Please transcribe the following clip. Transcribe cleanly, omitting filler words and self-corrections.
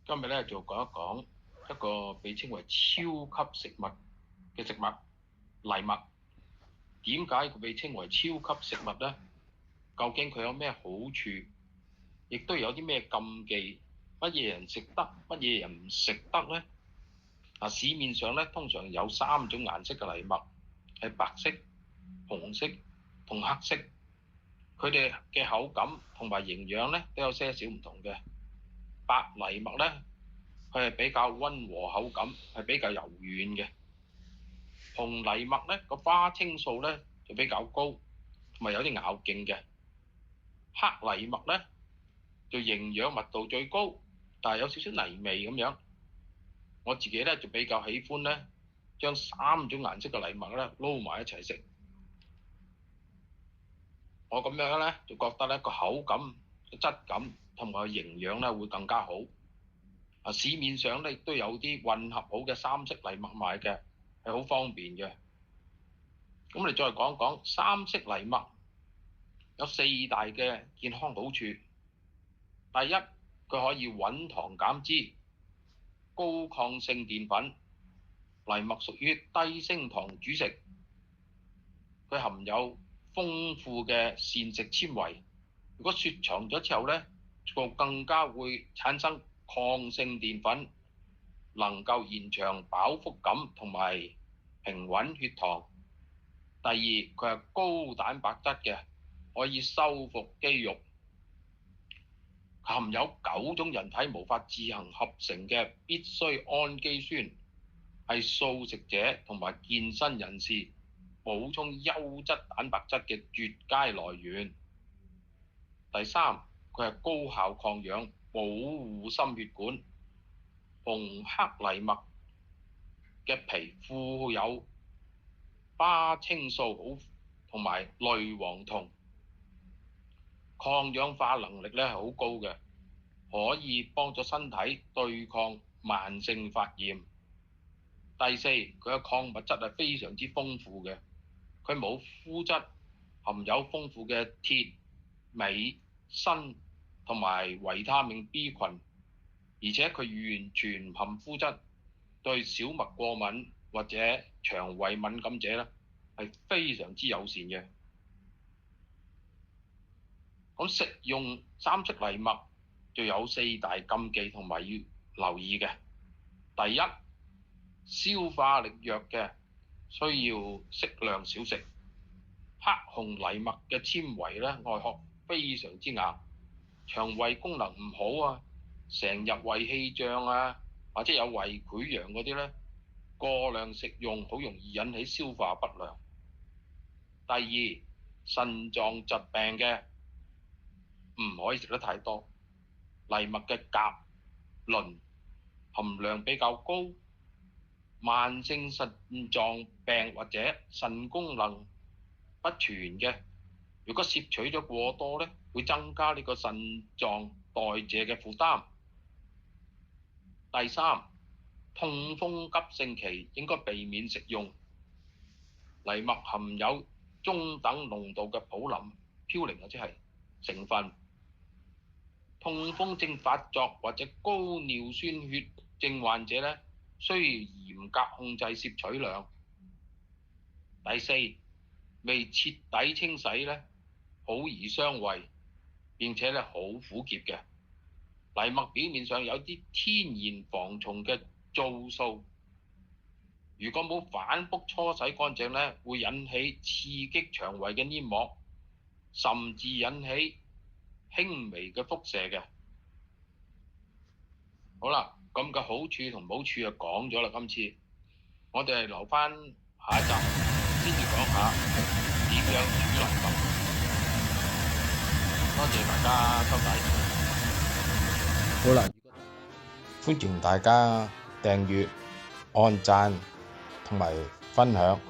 今日咧就講一講一個被稱為超級食物嘅食物藜麥。點解佢被稱為超級食物呢？究竟佢有咩好處？亦都有啲咩禁忌？乜嘢人食得，乜嘢人唔食得呢？市面上咧通常有3種顏色嘅藜麥，係白色、紅色同黑色。佢哋嘅口感同埋營養咧都有些少唔同嘅。白藜麥咧，佢係比較溫和口感，係比較柔軟嘅。紅藜麥咧個花青素咧就比較高，同埋有啲咬勁嘅。黑藜麥咧就營養密度最高，但係有少少泥味咁樣。我自己咧就比較喜歡咧將3種顏色嘅藜麥咧撈埋一齊食。我咁樣咧就覺得咧個口感、個質感同埋營養咧會更加好。市面上咧亦都有啲混合好嘅3色藜麥賣嘅，係好方便嘅。咁我哋再講講3色藜麥有4大嘅健康好處。第一，佢可以穩糖減脂，高抗性澱粉。藜麥屬於低升糖主食，佢含有豐富嘅膳食纖維。如果雪藏咗之後咧，就更加會產生抗性澱粉，能夠延長飽腹感同埋平穩血糖。第二，佢係高蛋白質嘅，可以修復肌肉。含有9種人體無法自行合成嘅必需氨基酸，係素食者同埋健身人士補充優質蛋白質嘅絕佳來源。第三，佢係高效抗氧，保護心血管。紅黑藜麥嘅皮富有花青素好同埋類黃酮，抗氧化能力咧係好高嘅，可以幫助身體對抗慢性發炎。第四，佢嘅礦物質係非常之豐富嘅，佢冇麩質，含有豐富嘅鐵、鎂、鋅同埋維他命 B 群，而且佢完全唔含麩質，對小麥過敏或者腸胃敏感者咧係非常之友善嘅。咁食用3色藜麥就有4大禁忌同埋要留意嘅。第一，消化力弱嘅需要適量少食。黑紅藜麥嘅纖維咧外殼非常之硬，腸胃功能唔好啊，成日胃氣脹啊，或者有胃潰瘍嗰啲咧，過量食用好容易引起消化不良。第二，腎臟疾病嘅唔可以食得太多。藜麥嘅鉀、磷含量比較高，慢性腎臟病或者腎功能不全嘅，如果攝取咗過多咧，會增加呢個腎臟代謝嘅負擔。第三，痛風急性期應該避免食用。藜麥含有中等濃度嘅普林嘌呤或者係成分，痛風症發作或者高尿酸血症患者咧，需要嚴格控制攝取量。第四，未徹底清洗咧，好易傷胃，並且咧好苦澀嘅。藜麥表面上有啲天然防蟲嘅皂素，如果冇反覆搓洗乾淨咧，會引起刺激腸胃嘅黏膜，甚至引起輕微嘅輻射嘅。好啦，咁嘅好處同唔好處就講咗啦。今次我哋係留翻下一集先至講下點樣煮藜麥。多謝大家收睇。好啦，歡迎大家訂閱、按讚同埋分享。